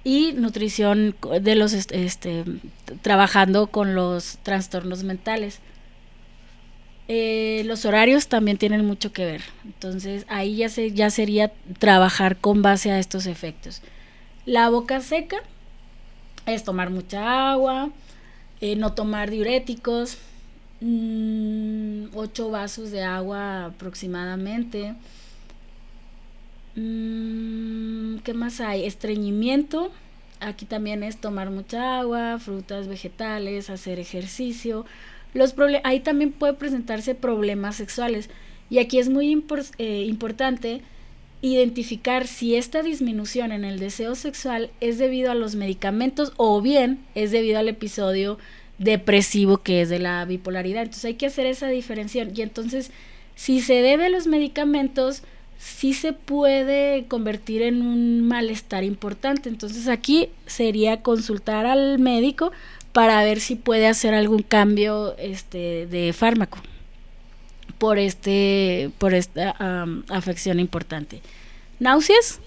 y nutrición de los trabajando con los trastornos mentales. Los horarios también tienen mucho que ver, entonces ahí ya sería trabajar con base a estos efectos. La boca seca es tomar mucha agua, no tomar diuréticos, 8 vasos de agua aproximadamente. ¿Qué más hay? Estreñimiento, aquí también es tomar mucha agua, frutas, vegetales, hacer ejercicio. Ahí también puede presentarse problemas sexuales, y aquí es muy importante identificar si esta disminución en el deseo sexual es debido a los medicamentos o bien es debido al episodio depresivo que es de la bipolaridad. Entonces hay que hacer esa diferenciación, y entonces si se debe a los medicamentos, sí se puede convertir en un malestar importante. Entonces aquí sería consultar al médico para ver si puede hacer algún cambio de fármaco. por esta afección importante. ¿Náuseas?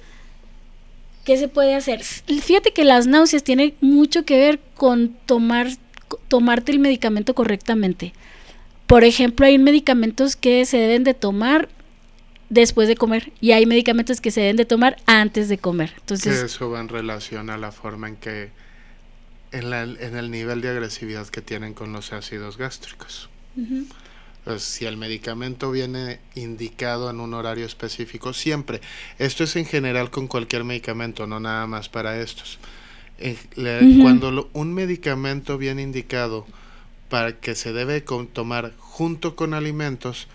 ¿Qué se puede hacer? Fíjate que las náuseas tienen mucho que ver con tomarte el medicamento correctamente. Por ejemplo, hay medicamentos que se deben de tomar después de comer y hay medicamentos que se deben de tomar antes de comer. Entonces, que eso va en relación a la forma en que en el nivel de agresividad que tienen con los ácidos gástricos. Uh-huh. Pues, si el medicamento viene indicado en un horario específico, siempre, esto es en general con cualquier medicamento, no nada más para estos. Uh-huh. Cuando un medicamento viene indicado para que se debe tomar junto con alimentos,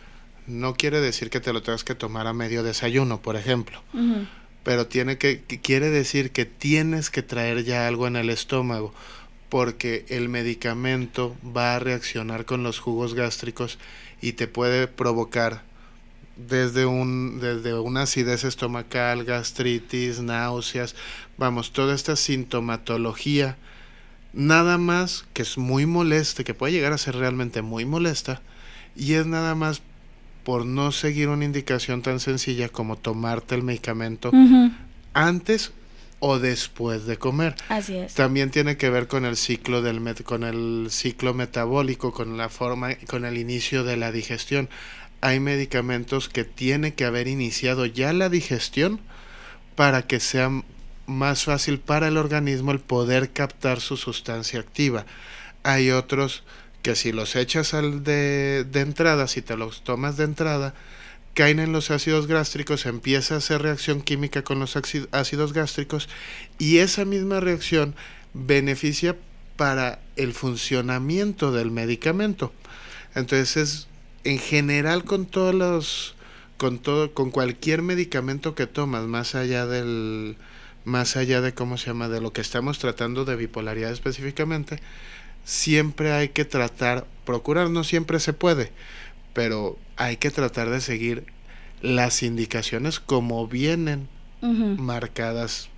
no quiere decir que te lo tengas que tomar a medio desayuno, por ejemplo. Uh-huh. Pero quiere decir que tienes que traer ya algo en el estómago, porque el medicamento va a reaccionar con los jugos gástricos y te puede provocar desde una acidez estomacal, gastritis, náuseas, vamos, toda esta sintomatología, nada más que es muy molesta, que puede llegar a ser realmente muy molesta, y es nada más por no seguir una indicación tan sencilla como tomarte el medicamento uh-huh. antes o después de comer. Así es. También tiene que ver con el ciclo con el ciclo metabólico, con el inicio de la digestión. Hay medicamentos que tiene que haber iniciado ya la digestión para que sea más fácil para el organismo el poder captar su sustancia activa. Hay otros que si los echas de entrada, si te los tomas de entrada, caen en los ácidos gástricos, empieza a hacer reacción química con los ácidos gástricos y esa misma reacción beneficia para el funcionamiento del medicamento. Entonces, en general con cualquier medicamento que tomas, más allá de cómo se llama, de lo que estamos tratando de bipolaridad específicamente, siempre hay que procurar, no siempre se puede, pero hay que tratar de seguir las indicaciones como vienen uh-huh. marcadas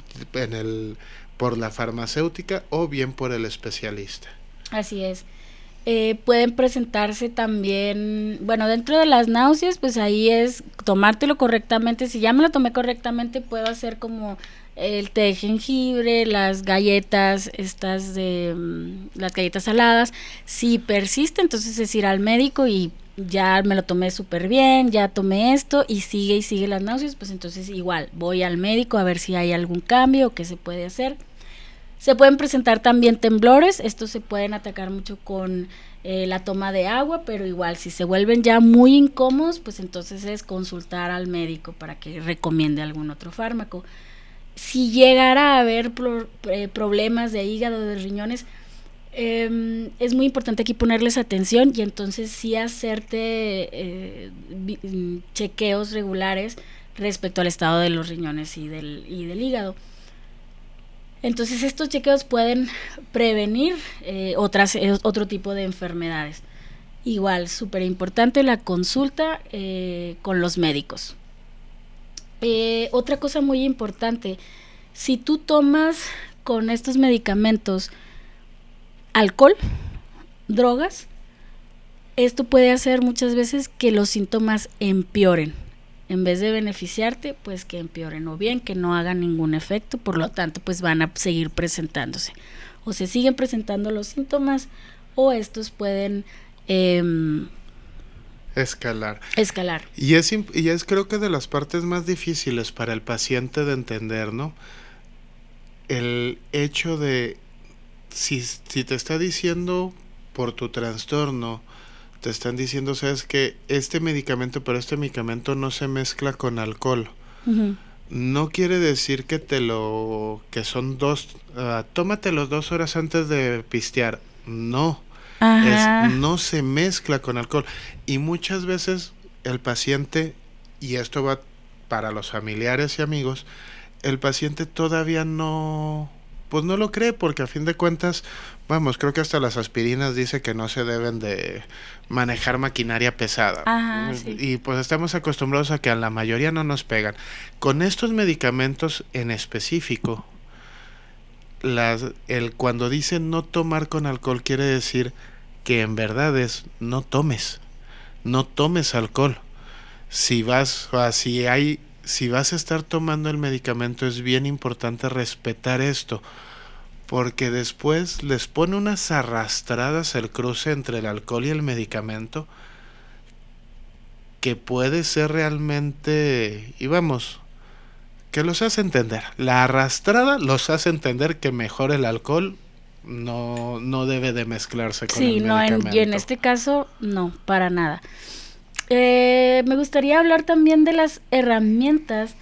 por la farmacéutica o bien por el especialista. Así es. Pueden presentarse también, bueno, dentro de las náuseas, pues ahí es tomártelo correctamente. Si ya me lo tomé correctamente, puedo hacer como el té de jengibre, las galletas, las galletas saladas. Si persiste, entonces es ir al médico y ya me lo tomé súper bien, ya tomé esto y sigue las náuseas, pues entonces igual voy al médico a ver si hay algún cambio o qué se puede hacer. Se pueden presentar también temblores, estos se pueden atacar mucho con la toma de agua, pero igual si se vuelven ya muy incómodos, pues entonces es consultar al médico para que recomiende algún otro fármaco. Si llegara a haber problemas de hígado, de riñones, es muy importante aquí ponerles atención y entonces sí hacerte chequeos regulares respecto al estado de los riñones y del hígado. Entonces estos chequeos pueden prevenir otro tipo de enfermedades. Igual, súper importante la consulta con los médicos. Otra cosa muy importante, si tú tomas con estos medicamentos alcohol, drogas, esto puede hacer muchas veces que los síntomas empeoren. En vez de beneficiarte, pues que empeoren o bien que no hagan ningún efecto, por lo tanto, pues van a seguir presentándose. O se siguen presentando los síntomas o estos pueden escalar. Y es creo que de las partes más difíciles para el paciente de entender, ¿no? El hecho de si te está diciendo por tu trastorno, te están diciendo, sabes que este medicamento no se mezcla con alcohol. Uh-huh. No quiere decir que son tómatelos 2 horas antes de pistear. No. No se mezcla con alcohol. Y muchas veces el paciente, y esto va para los familiares y amigos, el paciente todavía no lo cree, porque a fin de cuentas, creo que hasta las aspirinas dice que no se deben de manejar maquinaria pesada. Ajá, sí. Y pues estamos acostumbrados a que a la mayoría no nos pegan. Con estos medicamentos en específico, cuando dicen no tomar con alcohol, quiere decir que en verdad es no tomes. no tomes alcohol. Si vas a estar tomando el medicamento, es bien importante respetar esto, porque después les pone unas arrastradas el cruce entre el alcohol y el medicamento, que puede ser realmente, y vamos, que los hace entender. La arrastrada los hace entender que mejor el alcohol no debe de mezclarse con el medicamento. Y en este caso, no, para nada. Me gustaría hablar también de las herramientas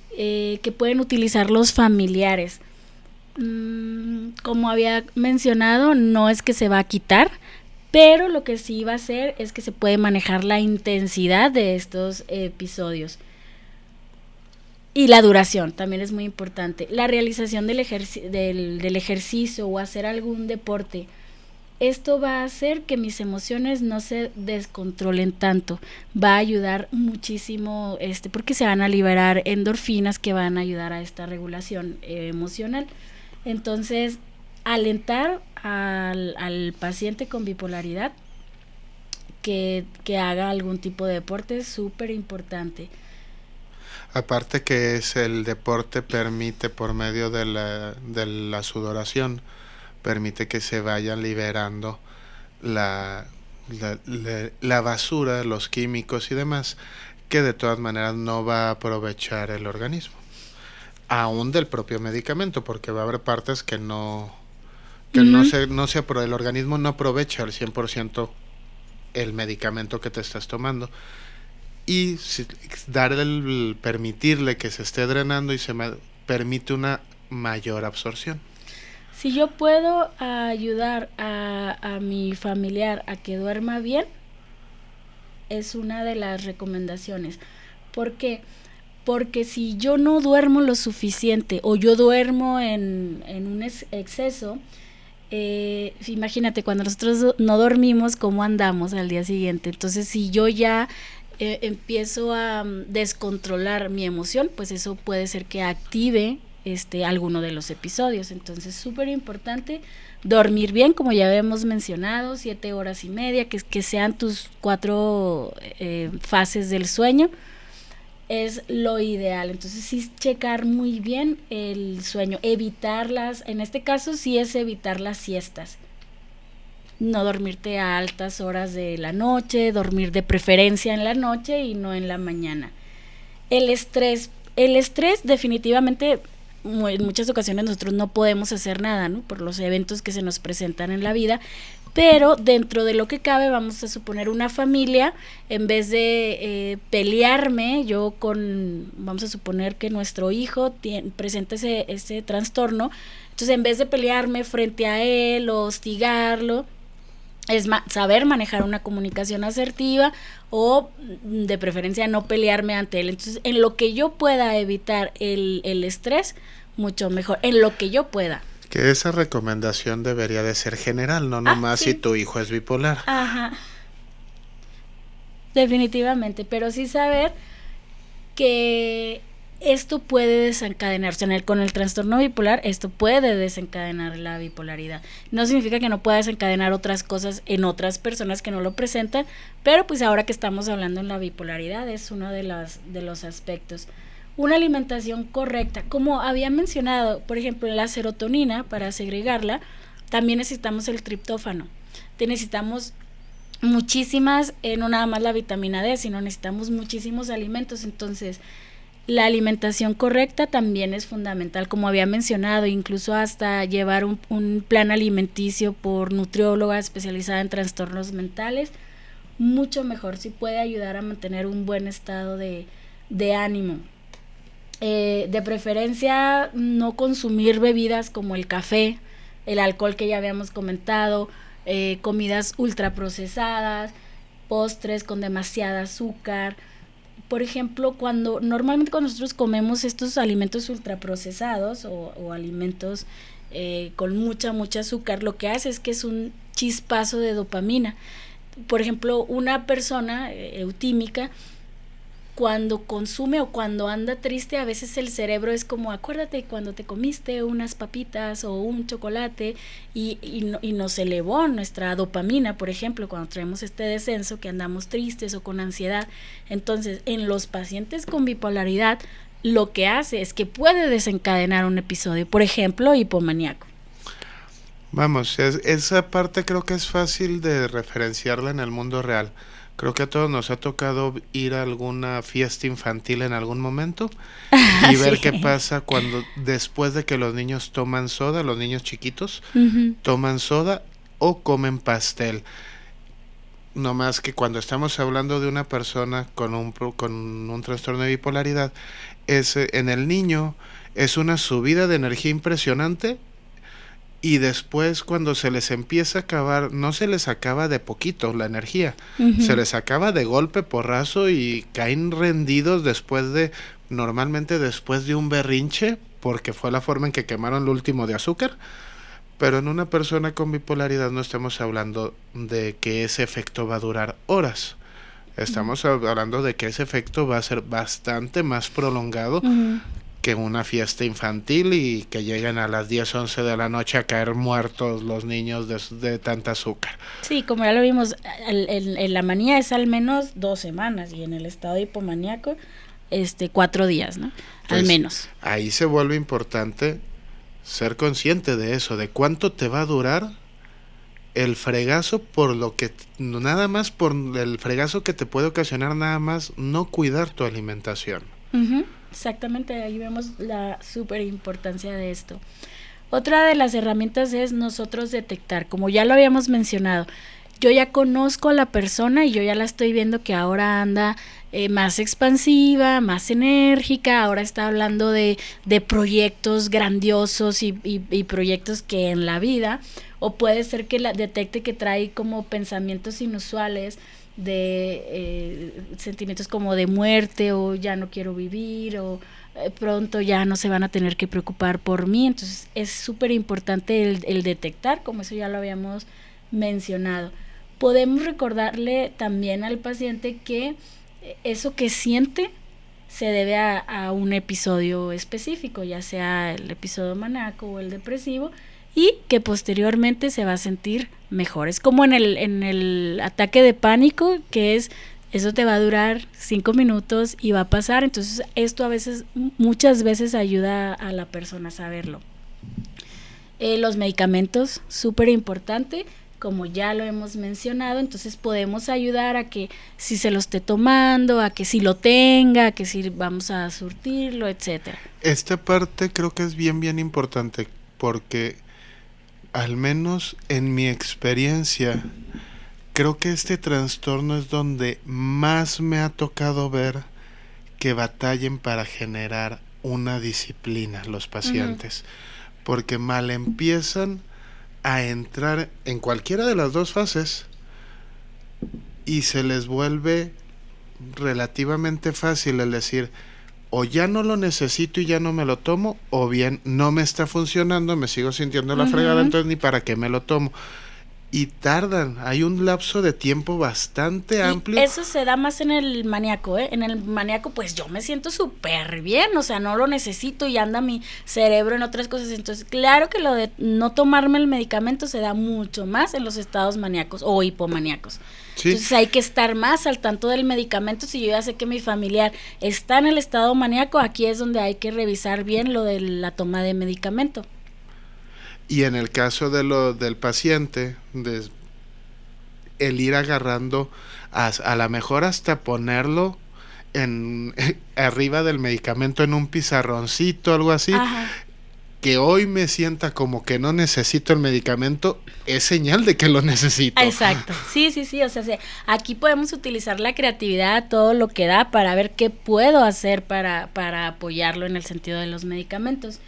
que pueden utilizar los familiares. Como había mencionado, no es que se va a quitar, pero lo que sí va a hacer es que se puede manejar la intensidad de estos episodios. Y la duración también es muy importante. La realización del ejercicio o hacer algún deporte. Esto va a hacer que mis emociones no se descontrolen tanto. Va a ayudar muchísimo, porque se van a liberar endorfinas que van a ayudar a esta regulación emocional. Entonces, alentar al paciente con bipolaridad que haga algún tipo de deporte es súper importante. Aparte que el deporte permite, por medio de la sudoración, permite que se vayan liberando la basura, los químicos y demás, que de todas maneras no va a aprovechar el organismo, aún del propio medicamento, porque va a haber partes que el organismo no aprovecha al 100% el medicamento que te estás tomando. Y permitirle que se esté drenando y permite una mayor absorción. Si yo puedo ayudar a mi familiar a que duerma bien, es una de las recomendaciones. ¿Por qué? Porque si yo no duermo lo suficiente o yo duermo en un exceso, imagínate, cuando nosotros no dormimos, ¿cómo andamos al día siguiente? Entonces, si yo ya empiezo a descontrolar mi emoción, pues eso puede ser que active alguno de los episodios. Entonces, súper importante dormir bien, como ya habíamos mencionado, 7 horas y media, que sean tus 4 fases del sueño, es lo ideal. Entonces, sí, checar muy bien el sueño, evitarlas, en este caso sí es evitar las siestas. No dormirte a altas horas de la noche, dormir de preferencia en la noche y no en la mañana. El estrés definitivamente, en muchas ocasiones nosotros no podemos hacer nada, ¿no? Por los eventos que se nos presentan en la vida, pero dentro de lo que cabe, vamos a suponer una familia, en vez de pelearme vamos a suponer que nuestro hijo presenta ese trastorno, entonces en vez de pelearme frente a él o hostigarlo, es saber manejar una comunicación asertiva o de preferencia no pelearme ante él. Entonces, en lo que yo pueda evitar el estrés, mucho mejor, en lo que yo pueda. Que esa recomendación debería de ser general, no nomás sí. Si tu hijo es bipolar. Ajá. Definitivamente, pero sí saber que esto puede desencadenar, o sea, con el trastorno bipolar, esto puede desencadenar la bipolaridad. No significa que no pueda desencadenar otras cosas en otras personas que no lo presentan, pero pues ahora que estamos hablando en la bipolaridad es uno de los aspectos. Una alimentación correcta, como había mencionado, por ejemplo, la serotonina, para segregarla, también necesitamos el triptófano. Necesitamos muchísimas, no nada más la vitamina D, sino necesitamos muchísimos alimentos. Entonces, la alimentación correcta también es fundamental, como había mencionado, incluso hasta llevar un plan alimenticio por nutrióloga especializada en trastornos mentales, mucho mejor, sí puede ayudar a mantener un buen estado de ánimo. De preferencia, no consumir bebidas como el café, el alcohol que ya habíamos comentado, comidas ultraprocesadas, postres con demasiada azúcar. Por ejemplo, normalmente cuando nosotros comemos estos alimentos ultraprocesados o alimentos con mucha azúcar, lo que hace es que es un chispazo de dopamina. Por ejemplo, una persona eutímica, cuando consume o cuando anda triste, a veces el cerebro es como, acuérdate cuando te comiste unas papitas o un chocolate y nos elevó nuestra dopamina, por ejemplo, cuando traemos este descenso, que andamos tristes o con ansiedad. Entonces, en los pacientes con bipolaridad, lo que hace es que puede desencadenar un episodio, por ejemplo, hipomaníaco. Vamos, esa parte creo que es fácil de referenciarla en el mundo real. Creo que a todos nos ha tocado ir a alguna fiesta infantil en algún momento y ver Sí. qué pasa cuando después de que los niños toman soda, los niños chiquitos toman soda o comen pastel. No más que cuando estamos hablando de una persona con un trastorno de bipolaridad, en el niño es una subida de energía impresionante. Y después cuando se les empieza a acabar, no se les acaba de poquito la energía, se les acaba de golpe, porrazo, y caen rendidos normalmente después de un berrinche, porque fue la forma en que quemaron lo último de azúcar. Pero en una persona con bipolaridad no estamos hablando de que ese efecto va a durar horas. Estamos hablando de que ese efecto va a ser bastante más prolongado que una fiesta infantil y que lleguen a las 10, 11 de la noche a caer muertos los niños de tanta azúcar. Sí, como ya lo vimos, en la manía es al menos 2 semanas y en el estado hipomaníaco 4 días, ¿no? Pues, al menos. Ahí se vuelve importante ser consciente de eso, de cuánto te va a durar el fregazo, nada más por el fregazo que te puede ocasionar nada más no cuidar tu alimentación. Exactamente, ahí vemos la súper importancia de esto. Otra de las herramientas es nosotros detectar, como ya lo habíamos mencionado, yo ya conozco a la persona y yo ya la estoy viendo que ahora anda más expansiva, más enérgica, ahora está hablando de proyectos grandiosos y proyectos que en la vida, o puede ser que detecte que trae como pensamientos inusuales, de sentimientos como de muerte o ya no quiero vivir o pronto ya no se van a tener que preocupar por mí. Entonces es súper importante el detectar, como eso ya lo habíamos mencionado. Podemos recordarle también al paciente que eso que siente se debe a un episodio específico, ya sea el episodio maníaco o el depresivo, y que posteriormente se va a sentir mejor. Es como en el ataque de pánico, que eso te va a durar 5 minutos y va a pasar. Entonces esto muchas veces ayuda a la persona a saberlo. Los medicamentos, súper importante, como ya lo hemos mencionado, entonces podemos ayudar a que si se lo esté tomando, a que si lo tenga, a que si vamos a surtirlo, etcétera. Esta parte creo que es bien importante, porque al menos en mi experiencia, creo que este trastorno es donde más me ha tocado ver que batallen para generar una disciplina los pacientes, porque mal empiezan a entrar en cualquiera de las dos fases y se les vuelve relativamente fácil el decir, o ya no lo necesito y ya no me lo tomo, o bien no me está funcionando, me sigo sintiendo la fregada, entonces ni para qué me lo tomo. Y tardan, hay un lapso de tiempo bastante amplio. Y eso se da más en el maníaco, En el maníaco pues yo me siento súper bien, o sea, no lo necesito y anda mi cerebro en otras cosas. Entonces, claro que lo de no tomarme el medicamento se da mucho más en los estados maníacos o hipomaníacos. Sí. Entonces hay que estar más al tanto del medicamento. Si yo ya sé que mi familiar está en el estado maníaco, aquí es donde hay que revisar bien lo de la toma de medicamento. Y en el caso del paciente, el ir agarrando a lo mejor hasta ponerlo arriba del medicamento en un pizarroncito, algo así. Ajá. Que hoy me sienta como que no necesito el medicamento, es señal de que lo necesito. Exacto, sí, o sea, aquí podemos utilizar la creatividad, todo lo que da, para ver qué puedo hacer para apoyarlo en el sentido de los medicamentos.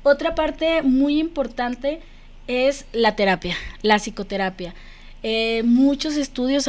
Otra parte muy importante es la terapia, la psicoterapia. Muchos estudios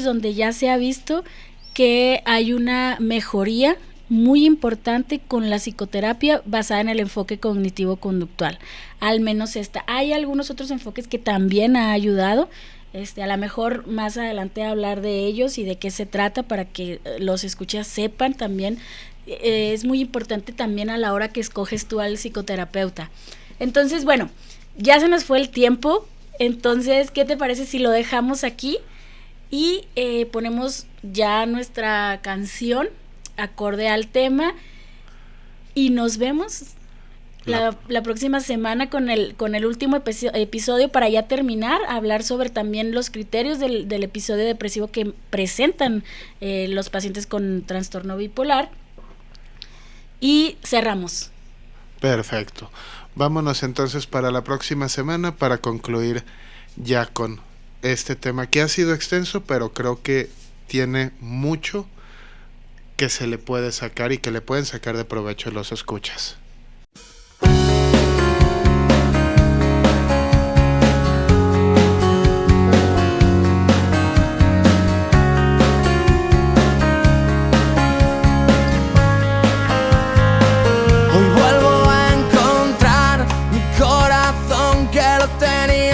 donde ya se ha visto que hay una mejoría muy importante con la psicoterapia basada en el enfoque cognitivo-conductual. Al menos esta. Hay algunos otros enfoques que también ha ayudado. A lo mejor más adelante hablar de ellos y de qué se trata para que los escuchas sepan también. Es muy importante también a la hora que escoges tú al psicoterapeuta. Entonces, bueno, ya se nos fue el tiempo. Entonces, ¿qué te parece si lo dejamos aquí y ponemos ya nuestra canción acorde al tema y nos vemos la próxima semana con el último episodio para ya terminar, hablar sobre también los criterios del episodio depresivo que presentan los pacientes con trastorno bipolar y cerramos. Perfecto. Vámonos entonces para la próxima semana para concluir ya con este tema que ha sido extenso, pero creo que tiene mucho que se le puede sacar y que le pueden sacar de provecho los escuchas.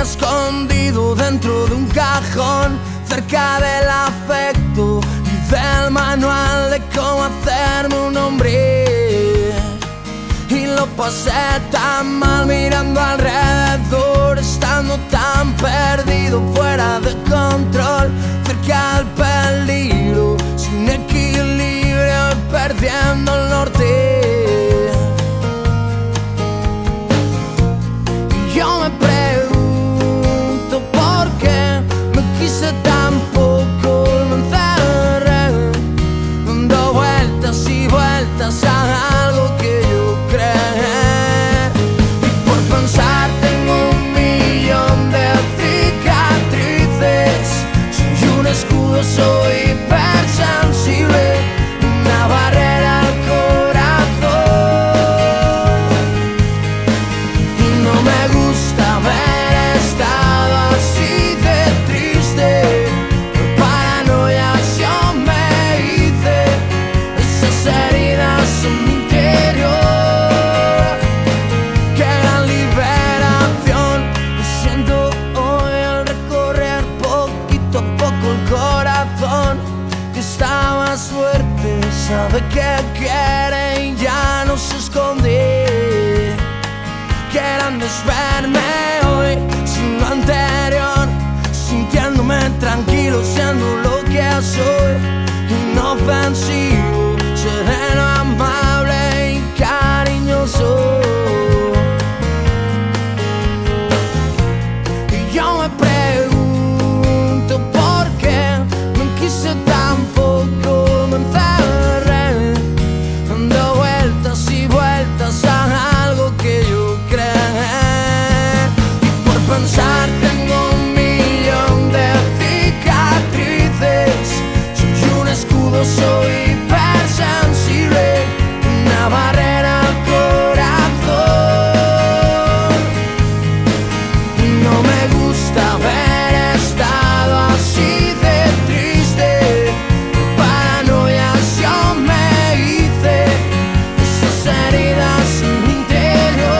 Escondido dentro de un cajón, cerca del afecto y del manual de cómo hacerme un hombre. Y lo pasé tan mal mirando alrededor, estando tan perdido, fuera de control, cerca del peligro, sin equilibrio y perdiendo el norte. Y yo me tampoco me encerré, dando vueltas y vueltas a algo que yo creé. Y por pensar tengo 1,000,000 de cicatrices. Soy un escudo, soy hipersensible, una barrera al corazón. Y no me gusta haber estado así de triste. Por paranoia yo me hice esas heridas en mi interior. Qué gran liberación me siento hoy al recorrer poquito a poco el corazón, que está más fuerte, sabe que quiere y ya no se esconde. Qué grande es verme hoy sin lo anterior, sintiéndome tranquilo, siendo lo que soy, inofensivo, sereno, amable y cariñoso. Y yo me pregunto por qué me quise tampoco me encerré, dando vueltas y vueltas a algo que yo creé. Y por pensar tengo 1,000,000 de cicatrices. Soy un escudo, soy hipersensible, una barrera al corazón. Y no me gusta haber estado así de triste. Por paranoia yo me hice esas heridas en mi interior.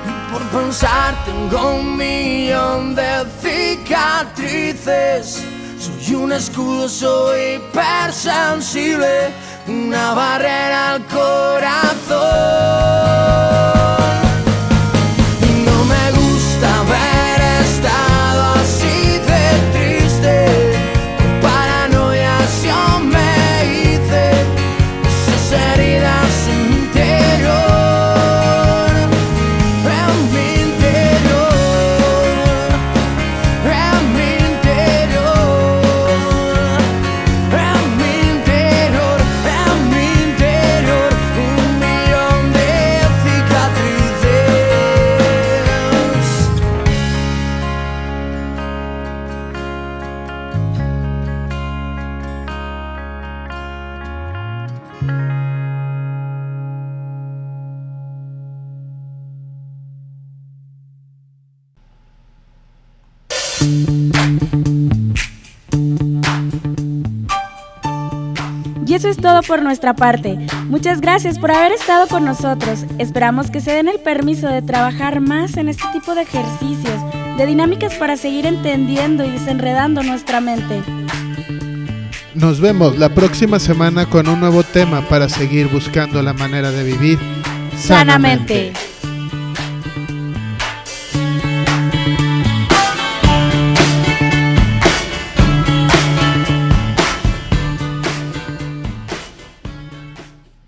Y por pensar tengo 1,000,000 de cicatrices. Soy un escudo, soy hipersensible, una barrera al corazón. Y no me gusta haber estado así de triste. Por paranoia yo me hice esas heridas en mi interior. En mi interior, en mi interior, en mi interior, en mi interior. 1,000,000 de cicatrices. Y eso es todo por nuestra parte. Muchas gracias por haber estado con nosotros. Esperamos que se den el permiso de trabajar más en este tipo de ejercicios, de dinámicas para seguir entendiendo y desenredando nuestra mente. Nos vemos la próxima semana con un nuevo tema para seguir buscando la manera de vivir sanamente.